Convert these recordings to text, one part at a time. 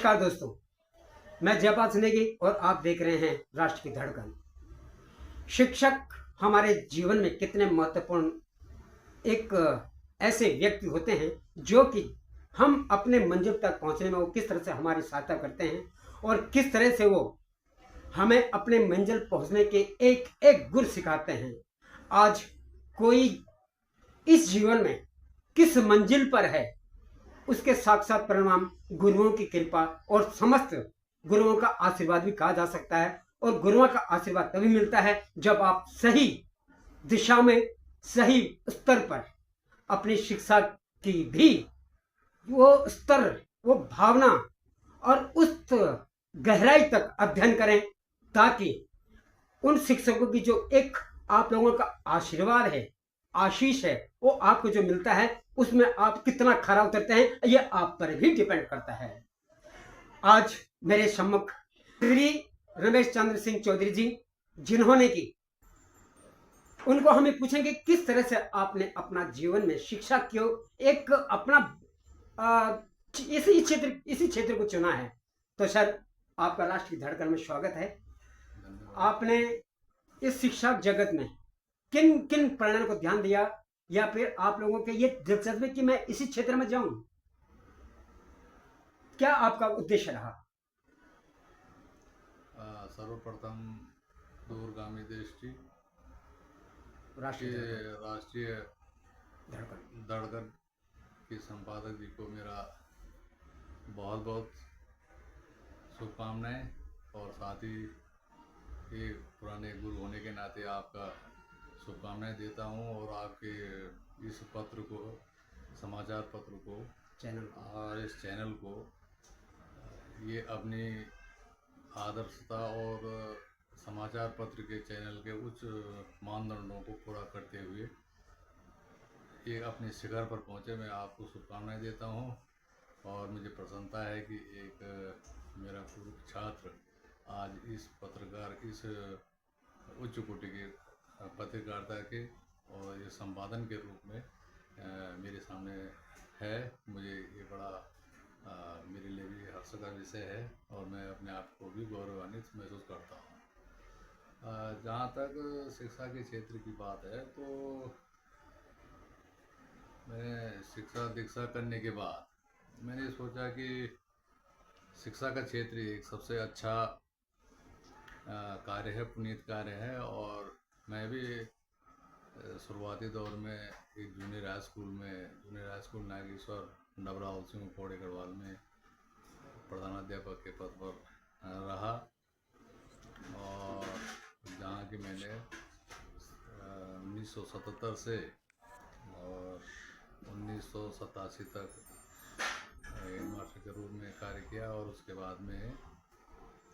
नमस्कार दोस्तों, मैं जयपाल सिंह और आप देख रहे हैं राष्ट्र की धड़कन। शिक्षक हमारे जीवन में कितने महत्वपूर्ण एक ऐसे व्यक्ति होते हैं जो कि हम अपने मंजिल तक पहुंचने में वो किस तरह से हमारी सहायता करते हैं और किस तरह से वो हमें अपने मंजिल पहुंचने के एक एक गुर सिखाते हैं। आज कोई इस जीवन में किस मंजिल पर है, उसके साक्षात परिणाम गुरुओं की कृपा और समस्त गुरुओं का आशीर्वाद भी कहा जा सकता है। और गुरुओं का आशीर्वाद तभी मिलता है जब आप सही दिशा में, सही स्तर पर अपनी शिक्षा की भी वो स्तर, वो भावना और उस गहराई तक अध्ययन करें, ताकि उन शिक्षकों की जो एक आप लोगों का आशीर्वाद है, आशीष है, वो आपको जो मिलता है उसमें आप कितना खरा उतरते हैं, ये आप पर भी डिपेंड करता है। आज मेरे सम्मुख श्री रमेश चंद्र सिंह चौधरी जी, जिन्होंने की, उनको हमें पूछेंगे किस तरह से आपने अपना जीवन में शिक्षा क्यों एक अपना इसी क्षेत्र को चुना है। तो सर, आपका राष्ट्र की धड़कन में स्वागत है। आपने इस शिक्षा जगत में किन किन प्रेरणा को ध्यान दिया, या फिर आप लोगों के ये दिलचस्पी कि मैं इसी क्षेत्र में जाऊं, क्या आपका उद्देश्य रहा? सर्वप्रथम दूरगामी दृष्टि राष्ट्रीय राष्ट्रीय धड़कन के संपादक जी को मेरा बहुत बहुत शुभकामनाएं, और साथ ही एक पुराने गुरु होने के नाते आपका शुभकामनाएं देता हूं। और आपके इस पत्र को, समाचार पत्र को, चैनल और इस चैनल को ये अपनी आदर्शता और समाचार पत्र के चैनल के उच्च मानदंडों को पूरा करते हुए ये अपने शिखर पर पहुंचे। मैं आपको शुभकामनाएं देता हूं, और मुझे प्रसन्नता है कि एक मेरा पूर्व छात्र आज इस उच्च कोटि के पत्रकारिता के और ये संपादन के रूप में मेरे सामने है। मुझे ये बड़ा मेरे लिए भी हर्ष का विषय है, और मैं अपने आप को भी गौरवान्वित महसूस करता हूँ। जहाँ तक शिक्षा के क्षेत्र की बात है, तो मैं शिक्षा दीक्षा करने के बाद मैंने सोचा कि शिक्षा का क्षेत्र एक सबसे अच्छा कार्य है, पुनीत कार्य है। और मैं भी शुरुआती दौर में एक junior high school Nageshwar Dabrawal Singh Pauri Garhwal में प्रधानाध्यापक के पद पर रहा, और जहाँ की मैंने 1977 से और 1987 तक हेडमास्टर के रूप में कार्य किया। और उसके बाद में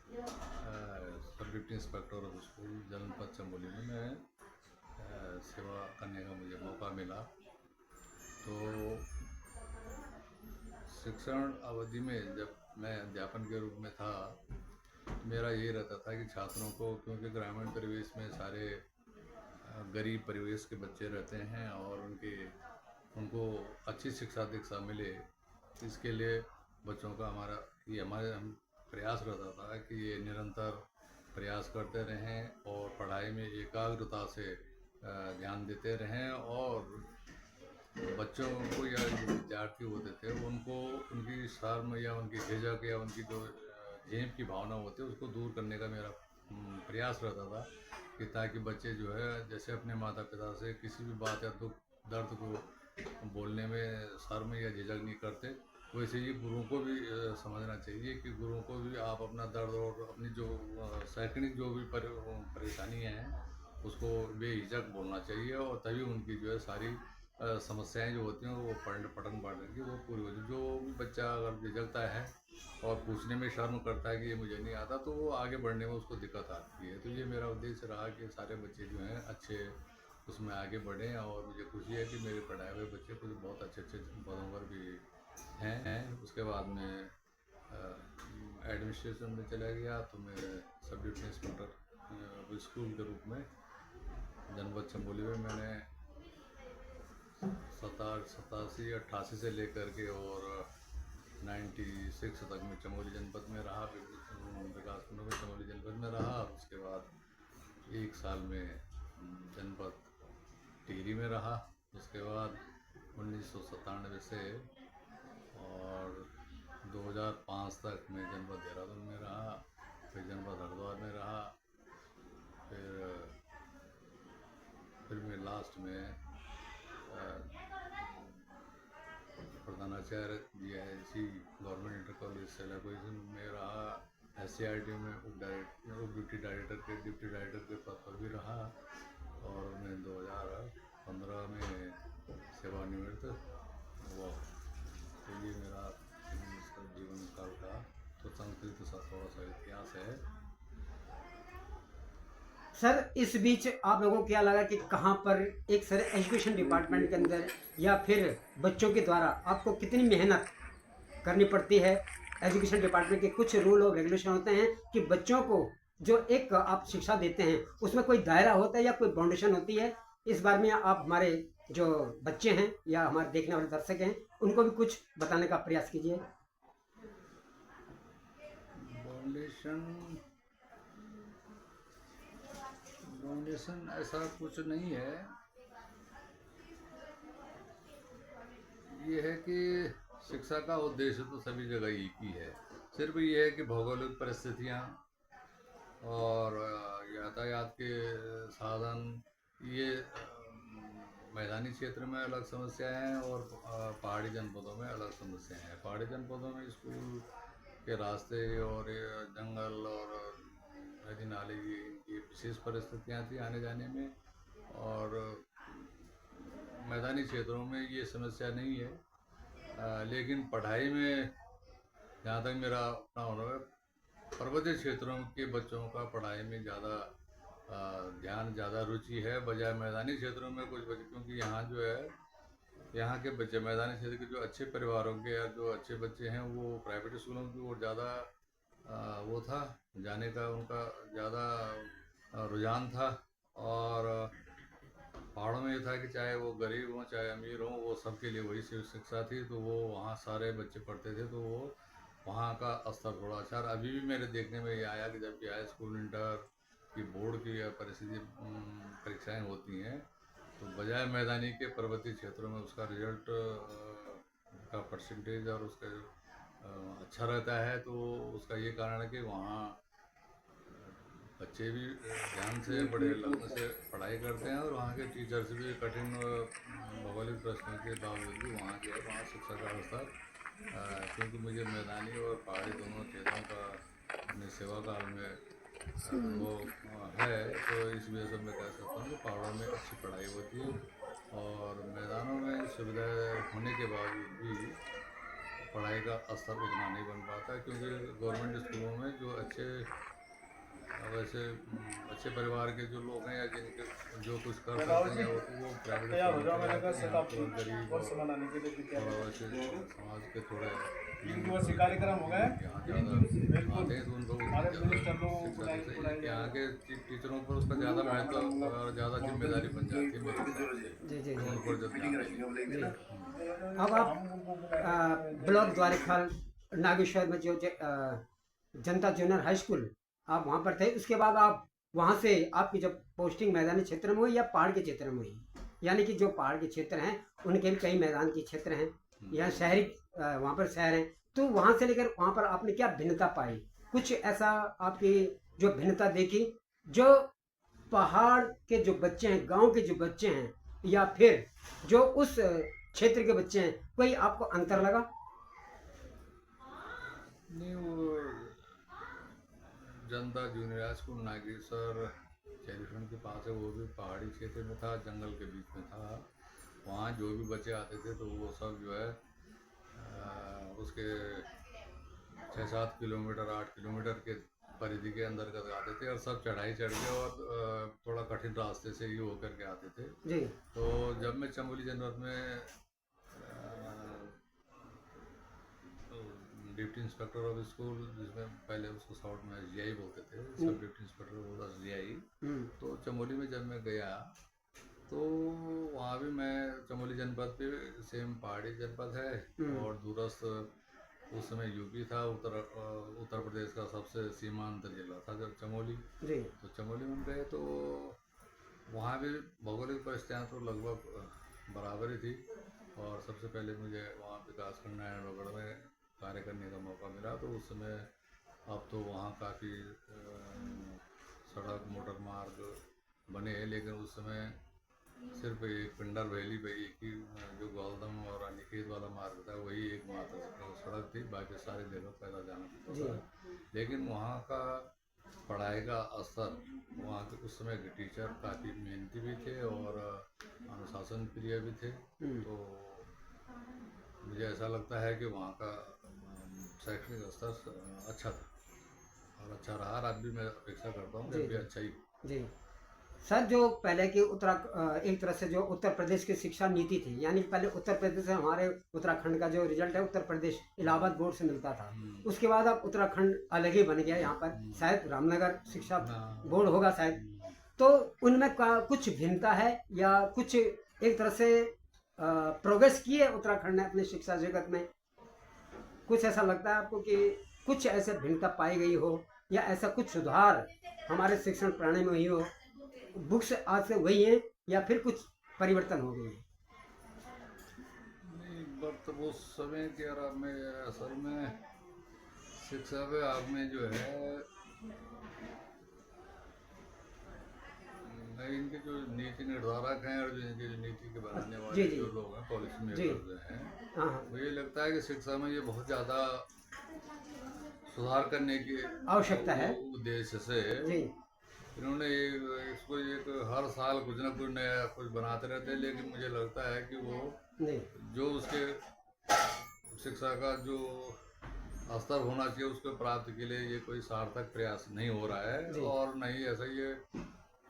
सब डिप्टी इंस्पेक्टर ऑफ स्कूल जनपद चमोली में मैं सेवा करने का मुझे मौका मिला। तो शिक्षण अवधि में जब मैं अध्यापन के रूप में था, मेरा ये रहता था कि छात्रों को, क्योंकि ग्रामीण परिवेश में सारे गरीब परिवेश के बच्चे रहते हैं, और उनको अच्छी शिक्षा दीक्षा मिले, इसके लिए बच्चों का हम प्रयास रहता था कि ये निरंतर प्रयास करते रहें और पढ़ाई में एकाग्रता से ध्यान देते रहें। और बच्चों को या जो विद्यार्थी होते थे उनको उनकी शर्म या उनकी झिझक या उनकी जो झेप की भावना होती है उसको दूर करने का मेरा प्रयास रहता था, कि ताकि बच्चे जो है जैसे अपने माता पिता से किसी भी बात या दुख दर्द को बोलने में शर्म या झिझक नहीं करते, वैसे ही गुरुओं को भी समझना चाहिए कि गुरुओं को भी आप अपना दर्द और अपनी जो शैक्षणिक जो भी परेशानियाँ हैं उसको बेहिचक बोलना चाहिए, और तभी उनकी जो है सारी समस्याएं जो होती हैं वो पठन पाठन की वो पूरी होती है। जो भी बच्चा अगर झिझकता है और पूछने में शर्म करता है कि ये मुझे नहीं आता, तो वो आगे बढ़ने में उसको दिक्कत आती है। तो ये मेरा उद्देश्य रहा कि सारे बच्चे जो हैं अच्छे उसमें आगे बढ़ें, और मुझे खुशी है कि मेरे पढ़ाए हुए बच्चे कुछ बहुत अच्छे अच्छे पदों पर भी हैं। उसके बाद में एडमिनिस्ट्रेशन में चला गया, तो मैं सब डिप्टी इंस्पेक्टर स्कूल के रूप में जनपद चमोली में मैंने 87 88 से लेकर के और 96 तक मैं चमोली जनपद में रहा, विकासखंड में चमोली जनपद में रहा। उसके बाद 1 साल में जनपद टिहरी में रहा। उसके बाद 1997 से और 2005 तक मैं जनपद देहरादून में रहा, फिर जनपद हरिद्वार में रहा, फिर मैं लास्ट में प्रधानाचार्य GIC गवर्नमेंट इंटर कॉलेज सेला पोजिशन में रहा। SCRT में डिप्टी डायरेक्टर के पद पर भी रहा और मैं 2015 में सेवानिवृत्त हुआ। तो ये मेरा जीवन काल का तो संस्कृत सा थोड़ा सा इतिहास है। सर इस बीच आप लोगों को क्या लगा कि कहाँ पर एक सर एजुकेशन डिपार्टमेंट के अंदर या फिर बच्चों के द्वारा आपको कितनी मेहनत करनी पड़ती है? एजुकेशन डिपार्टमेंट के कुछ रूल और रेगुलेशन होते हैं कि बच्चों को जो एक आप शिक्षा देते हैं उसमें कोई दायरा होता है या कोई बाउंडेशन होती है? इस बारे में आप हमारे जो बच्चे हैं या हमारे देखने वाले दर्शक हैं उनको भी कुछ बताने का प्रयास कीजिए। बाउंडेशन ऐसा कुछ नहीं है। ये है कि शिक्षा का उद्देश्य तो सभी जगह एक ही है, सिर्फ ये है कि भौगोलिक परिस्थितियाँ और यातायात के साधन, ये मैदानी क्षेत्र में अलग समस्याएं हैं और पहाड़ी जनपदों में अलग समस्याएं हैं। पहाड़ी जनपदों में स्कूल के रास्ते और जंगल और नदी नाले की विशेष परिस्थितियाँ थी आने जाने में, और मैदानी क्षेत्रों में ये समस्या नहीं है। लेकिन पढ़ाई में जहाँ तक मेरा अपना अनुभव है, पर्वतीय क्षेत्रों के बच्चों का पढ़ाई में ज़्यादा ध्यान, ज़्यादा रुचि है बजाय मैदानी क्षेत्रों में कुछ बच्चे, क्योंकि यहाँ जो है यहाँ के बच्चे मैदानी क्षेत्र के जो अच्छे परिवारों के या जो अच्छे बच्चे हैं वो प्राइवेट स्कूलों की ओर ज़्यादा वो था जाने का, उनका ज़्यादा रुझान था। और पहाड़ों में ये था कि चाहे वो गरीब हों चाहे अमीर हों, वो सबके लिए वही शिक्षा थी, तो वो वहाँ सारे बच्चे पढ़ते थे, तो वो वहाँ का स्तर थोड़ा अच्छा। और अभी भी मेरे देखने में ये आया कि जब कि हाई स्कूल इंटर की बोर्ड की परिस्थिति परीक्षाएं होती हैं तो बजाय मैदानी के पर्वतीय क्षेत्रों में उसका रिजल्ट का परसेंटेज और उसका अच्छा रहता है। तो उसका ये कारण है कि वहाँ बच्चे भी ध्यान से बड़े लगन से पढ़ाई करते हैं और वहाँ के टीचर्स भी कठिन भौगोलिक प्रश्नों के बावजूद भी वहाँ जो है वहाँ शिक्षा का स्तर, क्योंकि मुझे मैदानी और पहाड़ी दोनों क्षेत्रों का अपने सेवा काल में वो है, तो इस वजह से मैं कह सकता हूँ कि पहाड़ों में अच्छी पढ़ाई होती है और मैदानों में सुविधाएं होने के बावजूद भी पढ़ाई का स्तर उतना नहीं बन पाता, क्योंकि गवर्नमेंट स्कूलों में जो वैसे अच्छे परिवार के जो लोग हैं या जिनके जो कुछ कर सकते हैं वो प्राइवेट स्कूलों में गरीब और थोड़ा वैसे समाज के थोड़े कार्यक्रम हो गए यहाँ ज़्यादा आते हैं तो उनको शिक्षा, यहाँ के टीचरों पर उसका ज़्यादा महत्व और ज़्यादा जिम्मेदारी बन जाती है मेरे हिसाब से। जी जी तो उन पर जब ध्यान देंगे। अब आप ब्लॉक द्वारिखाल नागेश्वर में जो जनता जूनियर हाई स्कूल आप वहाँ पर थे, उसके बाद आप वहाँ से आपकी जब पोस्टिंग मैदानी क्षेत्र में हुई या पहाड़ के क्षेत्र में हुई? यानी कि जो पहाड़ के क्षेत्र हैं उनके भी कई मैदान के क्षेत्र हैं या शहरी वहाँ पर शहर हैं, तो वहाँ से लेकर वहाँ पर आपने क्या भिन्नता पाई? कुछ ऐसा आपकी जो भिन्नता देखी जो पहाड़ के जो बच्चे हैं, गांव के जो बच्चे हैं या फिर जो उस क्षेत्र के बच्चे हैं, कोई आपको अंतर लगा? नहीं, वो जनता जूनियर हाई स्कूल नागेश्वर चैलीखंड के पास है, वो भी पहाड़ी क्षेत्र में था, जंगल के बीच में था। वहाँ जो भी बच्चे आते थे तो वो सब जो है उसके 6-7 किलोमीटर 8 किलोमीटर के परिधि के अंदर कर आते थे और सब चढ़ाई चढ़ के और थोड़ा कठिन रास्ते से ही होकर के आते थे जी। तो जब मैं चमोली जनपद में डिप्टी इंस्पेक्टर ऑफ स्कूल, जिसमें पहले उसको शॉर्ट में SDI बोलते थे, सब डिप्टी इंस्पेक्टर बोला SDI, तो चमोली में जब मैं गया तो वहाँ भी मैं चमोली जनपद पे सेम पहाड़ी जनपद है और दूरस्थ उस समय यूपी था, उत्तर प्रदेश का सबसे सीमांत जिला था जब चमोली। जी तो चमोली में गए तो वहाँ भी भौगोलिक परिस्थितियाँ तो लगभग बराबर ही थी। और सबसे पहले मुझे वहाँ विकासखंड नारायणगढ़ में कार्य करने का मौका मिला। तो उस समय, अब तो वहाँ काफ़ी सड़क मोटर मार्ग बने हैं, लेकिन उस समय सिर्फ एक पिंडर वैली पे एक ही जो गौतम और अनिकेत वाला मार्ग था वही एकमात्र सड़क थी, बाकी सारी जगह पैदल जाना पड़ता जी था। लेकिन वहाँ का पढ़ाई का स्तर, वहाँ के उस समय के टीचर काफ़ी मेहनती भी थे और अनुशासन प्रिय भी थे। तो मुझे ऐसा लगता है कि वहाँ का शैक्षणिक स्तर अच्छा था और अच्छा रहा, और अब भी मैं अपेक्षा करता हूँ कि जी अब भी अच्छा ही। जी सर, जो पहले की एक तरह से जो उत्तर प्रदेश की शिक्षा नीति थी, यानी पहले उत्तर प्रदेश से हमारे उत्तराखंड का जो रिजल्ट है उत्तर प्रदेश इलाहाबाद बोर्ड से मिलता था। उसके बाद अब उत्तराखंड अलग ही बन गया, यहाँ पर शायद रामनगर शिक्षा बोर्ड होगा शायद। तो उनमें कुछ भिन्नता है या कुछ एक तरह से प्रोग्रेस की है उत्तराखंड ने अपने शिक्षा जगत में? कुछ ऐसा लगता है आपको कि कुछ ऐसे भिन्नता पाई गई हो या ऐसा कुछ सुधार हमारे शिक्षण प्रणाली में हुई हो? बुक्स आज से वही हैं या फिर कुछ परिवर्तन हो गए हैं? नहीं, बट वो समय के आराम में असल में शिक्षा में आप में जो है इनके जो नीति निर्धारक हैं और जो इनकी जो नीति के बनाने वाले जी, जी। जो लोग हैं, पॉलिसी जी। मेकर्स हैं, हाँ हाँ, मुझे लगता है कि शिक्षा में ये बहुत ज़्यादा सुधार करने की आवश्यकता है। उद्देश्य से जी इन्होंने इसको एक हर साल कुछ ना कुछ नया कुछ बनाते रहते हैं। लेकिन मुझे लगता है कि वो जी जो उसके शिक्षा का जो स्तर होना चाहिए उसको प्राप्त के लिए ये कोई सार्थक प्रयास नहीं हो रहा है। जी। और नहीं ऐसा ये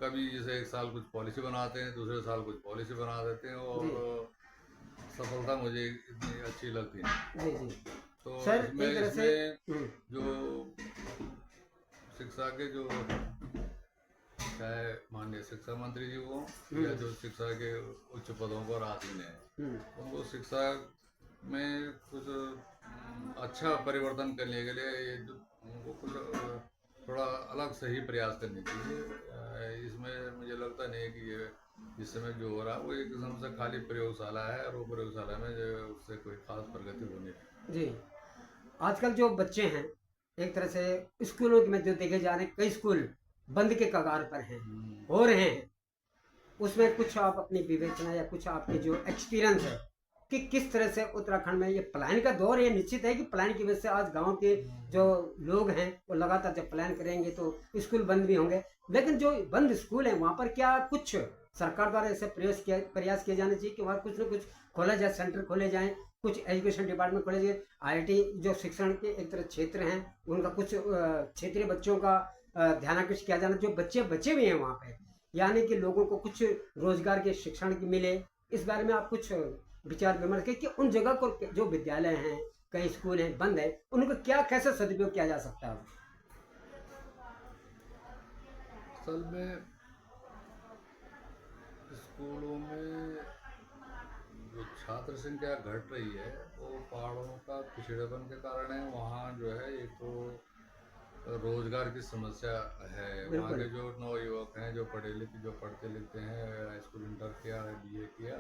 कभी जैसे एक साल कुछ पॉलिसी बनाते हैं, दूसरे साल कुछ पॉलिसी बना देते हैं और सफलता मुझे इतनी अच्छी लगती है। जी जी तो सर, इसमें एक तरह से इसमें जो शिक्षा के जो चाहे माननीय शिक्षा मंत्री जी हो या जो शिक्षा के उच्च पदों पर आसीन है, उनको शिक्षा में कुछ अच्छा परिवर्तन करने के लिए ये जो उनको कुछ थोड़ा अलग से ही प्रयास करने चाहिए। इसमें मुझे लगता नहीं कि ये इस समय जो हो रहा है वो एक किस्म से खाली प्रयोगशाला है और वो प्रयोगशाला में जो उससे कोई खास प्रगति होने जी आजकल जो बच्चे हैं एक तरह से स्कूलों में जो देखे जा रहे हैं, कई स्कूल बंद के कगार पर हैं, हो रहे हैं। उसमें कुछ आप अपनी विवेचना या कुछ आपके जो एक्सपीरियंस है कि किस तरह से उत्तराखंड में ये पलायन का दौर है? निश्चित है कि पलायन की वजह से आज गांव के जो लोग हैं वो लगातार जब पलायन करेंगे तो स्कूल बंद भी होंगे। लेकिन जो बंद स्कूल है वहाँ पर क्या कुछ सरकार द्वारा ऐसे प्रयास किए जाने चाहिए कि वहाँ कुछ न कुछ खोला जाए, सेंटर खोले जाएं, कुछ एजुकेशन डिपार्टमेंट खोले जाए, IIT जो शिक्षण के एक तरह क्षेत्र हैं उनका कुछ क्षेत्रीय बच्चों का ध्यानाकर्षण किया जाना, जो बच्चे बचे हुए हैं वहाँ पे, यानी कि लोगों को कुछ रोजगार के शिक्षण मिले। इस बारे में आप कुछ विचार विमर्श करें कि उन जगह को जो विद्यालय हैं, कई स्कूल हैं बंद है, उनको क्या कैसे सदुपयोग किया जा सकता है? असल में स्कूलों में जो छात्र संख्या घट रही है वो पहाड़ों का पिछड़ेपन के कारण है। वहाँ जो है एक तो रोजगार की समस्या है। वहाँ के जो नवयुवक हैं जो पढ़ते लिखते हैं, हाई स्कूल इंटर किया है, BA किया,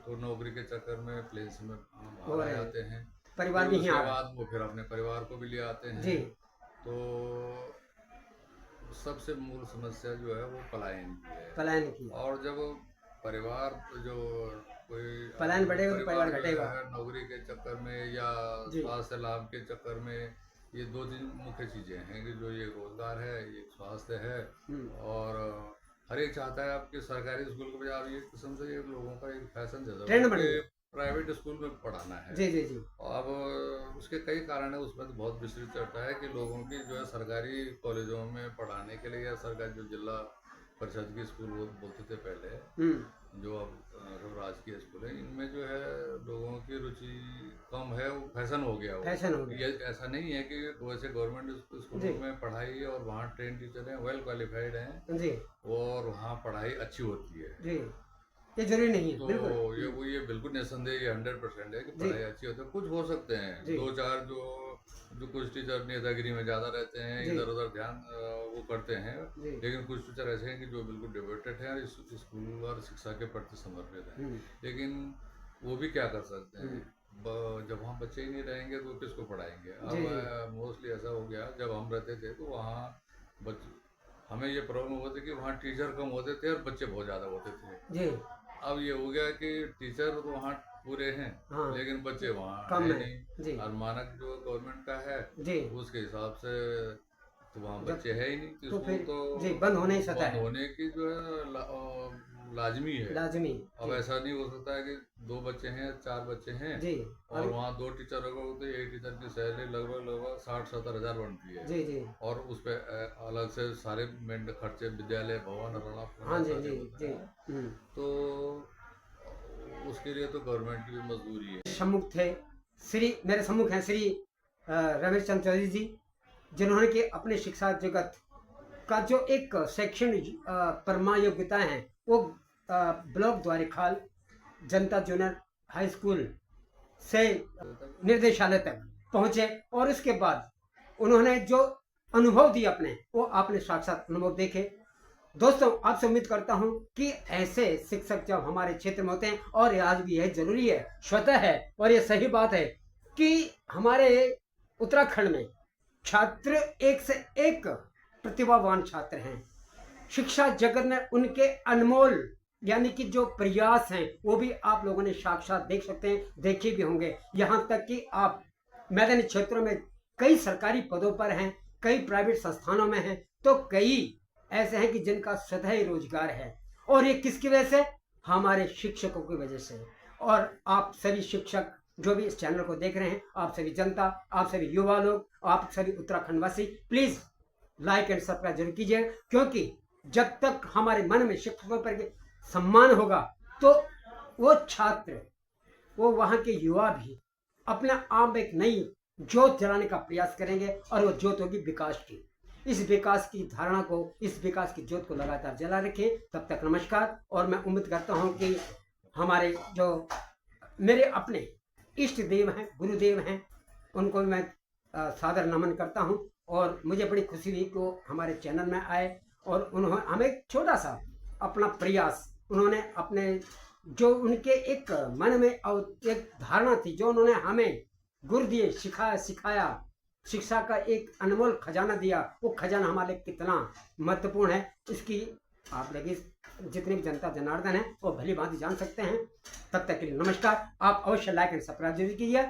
तो नौकरी के चक्कर में प्लेस में बाहर आ जाते हैं, परिवार उसके बाद वो फिर अपने परिवार को भी ले आते हैं। जी तो सबसे मूल समस्या जो है वो पलायन की है। और जब परिवार जो कोई पलायन बढ़ेगा तो परिवार घटेगा। नौकरी के चक्कर में या स्वास्थ्य लाभ के चक्कर में, ये दो मुख्य चीजें हैं कि जो ये रोजगार है, ये स्वास्थ्य है। और हर एक चाहता है आपके सरकारी स्कूल के बजाय ये किस्म से ये लोगों का एक फैशन जैसा प्राइवेट स्कूल में पढ़ाना है। जी जी जी। अब उसके कई कारण है, उसमें तो बहुत विस्तृत चर्चा है कि लोगों की जो है सरकारी कॉलेजों में पढ़ाने के लिए या सरकारी जो जिला परिषद के स्कूल बोलते थे पहले, जो अब सब राजकीय स्कूल है, इनमें जो है लोगों की रुचि कम है, वो फैशन हो गया। ये ऐसा नहीं है कि वैसे गवर्नमेंट स्कूलों में पढ़ाई और वहाँ ट्रेन टीचर हैं, वेल क्वालिफाइड हैं जी, और वहाँ पढ़ाई अच्छी होती है जी। ये जरूरी नहीं है। तो बिल्कुल ये बिल्कुल निस्संदेह, ये 100% है कि जी। पढ़ाई अच्छी होती है। कुछ हो सकते हैं जी। 2-4 जो कुछ टीचर नेतागिरी में ज़्यादा रहते हैं, जी। इधर उधर ध्यान वो करते हैं, जी। लेकिन कुछ टीचर ऐसे हैं कि जो बिल्कुल डिवोटेड हैं और इस स्कूल और शिक्षा के प्रति समर्पित हैं। लेकिन वो भी क्या कर सकते हैं, जब वहाँ बच्चे ही नहीं रहेंगे तो किसको पढ़ाएंगे। जी। अब मोस्टली ऐसा हो गया, जब हम रहते थे तो वहाँ हमें ये प्रॉब्लम होती कि वहाँ टीचर कम होते थे और बच्चे बहुत ज़्यादा होते थे। जी। अब ये हो गया कि टीचर तो वहाँ पूरे हैं, हाँ। लेकिन बच्चे वहाँ कम है है। नहीं। जी। और मानक जो गवर्नमेंट का है जी। उसके हिसाब से तो वहाँ जब- बच्चे है ही नहीं, तो स्कूल फिर तो जी बंद होने ही सता बंद है, होने की जो है लाजमी है। लाजमी। अब जी। ऐसा नहीं हो सकता है कि 2 बच्चे हैं, 4 बच्चे हैं जी। और वहाँ 2 टीचर रखो तो एक टीचर की सैलरी लगभग 60-70 हज़ार बनती है। जी। जी। और उस पे अलग से सारे खर्चे, विद्यालय भवन रणा हाँ जी। सारे जी। होते जी। हैं। तो उसके लिए तो गवर्नमेंट की भी मजबूरी है। सम्मुख थे मेरे सम्मुख हैं श्री रमेश चंद्र चौधरी जी, जिन्होंने कि अपने शिक्षा जगत का जो एक शैक्षणिक परमा योग्यता है वो ब्लॉक द्वारिखाल जनता जूनियर हाई स्कूल से निर्देशालय तक पहुंचे, और उसके बाद उन्होंने जो अनुभव दिए अपने, वो आपने साक्षात अनुभव देखे। दोस्तों, आपसे उम्मीद करता हूं कि ऐसे शिक्षक जब हमारे क्षेत्र में होते हैं, और ये आज भी यह जरूरी है, स्वतः है और ये सही बात है कि हमारे उत्तराखंड में छात्र एक से एक प्रतिभावान छात्र हैं। शिक्षा जगत में उनके अनमोल यानी कि जो प्रयास हैं वो भी आप लोगों ने साक्षात देख सकते हैं, देखे भी होंगे। यहाँ तक कि आप मैदानी क्षेत्रों में कई सरकारी पदों पर हैं, कई प्राइवेट संस्थानों में हैं, तो कई ऐसे हैं कि जिनका स्वतः ही रोजगार है, और ये किसकी वजह से? हमारे शिक्षकों की वजह से। और आप सभी शिक्षक जो भी इस चैनल को देख रहे हैं, आप सभी जनता, आप सभी युवा लोग, आप सभी उत्तराखंड वासी, प्लीज लाइक एंड सब्सक्राइब जरूर कीजिए, क्योंकि जब तक हमारे मन में शिक्षकों पर सम्मान होगा तो वो छात्र, वो वहाँ के युवा भी अपने आप में एक नई ज्योत जलाने का प्रयास करेंगे, और वो ज्योत होगी विकास की। इस विकास की धारणा को, इस विकास की ज्योत को लगातार जला रखें। तब तक नमस्कार, और मैं उम्मीद करता हूँ कि हमारे जो मेरे अपने इष्ट देव हैं, गुरुदेव हैं, उनको भी मैं सादर नमन करता हूँ, और मुझे बड़ी खुशी हुई कि वो हमारे चैनल में आए, और उन्होंने हमें एक छोटा सा अपना प्रयास, उन्होंने अपने जो उनके एक मन में और एक धारणा थी, जो उन्होंने हमें गुरु दिए, सिखाया, शिक्षा का एक अनमोल खजाना दिया, वो खजाना हमारे लिए कितना महत्वपूर्ण है, इसकी आप लोग जितने भी जनता जनार्दन है वो भली भांति जान सकते हैं। तब तक के लिए नमस्कार। आप अवश्य लाइक एंड सब्सक्राइब जरूर कीजिए।